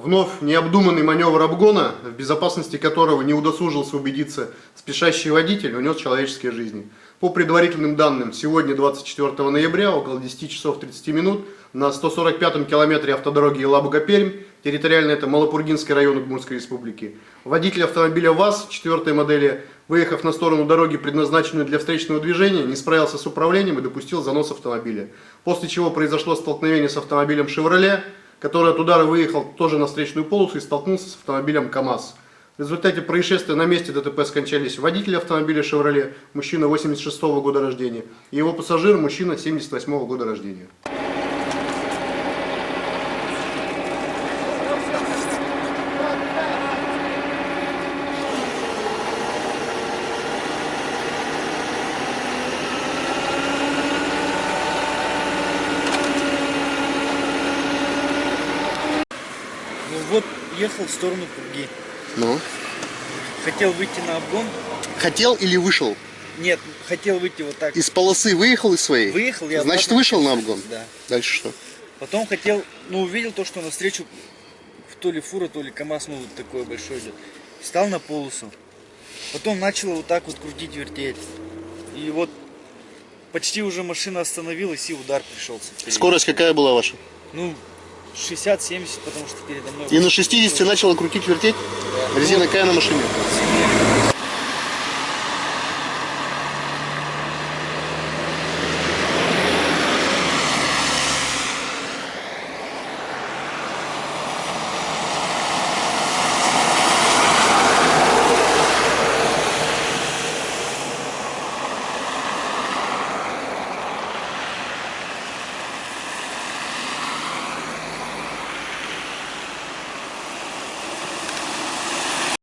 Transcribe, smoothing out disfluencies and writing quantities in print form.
Вновь необдуманный маневр обгона, в безопасности которого не удосужился убедиться спешащий водитель, унес человеческие жизни. По предварительным данным, сегодня, 24 ноября, около 10 часов 30 минут, на 145-м километре автодороги Елабуга-Пермь, территориально это Малопургинский район Удмуртской республики, водитель автомобиля ВАЗ 4 модели, выехав на сторону дороги, предназначенную для встречного движения, не справился с управлением и допустил занос автомобиля. После чего произошло столкновение с автомобилем «Шевроле», который от удара выехал тоже на встречную полосу и столкнулся с автомобилем КАМАЗ. В результате происшествия на месте ДТП скончались водитель автомобиля «Шевроле», мужчина 86 года рождения, и его пассажир, мужчина 78 года рождения. Вот ехал в сторону Пурги. Ну? Хотел выйти на обгон. Хотел или вышел? Нет, хотел выйти вот так. Из полосы выехал из своей? Выехал, я Значит, обратно вышел на хотел, обгон? Да. Дальше что? Потом хотел, увидел то, что навстречу то ли фура, то ли КамАЗ, вот такой большой идет. Встал на полосу. Потом начал вот так вот крутить, вертеть. И вот почти уже машина остановилась, и удар пришелся. Скорость какая была ваша? 60-70, потому что передо мной... И на 60 начала крутить, вертеть? Да. Резина какая на машине?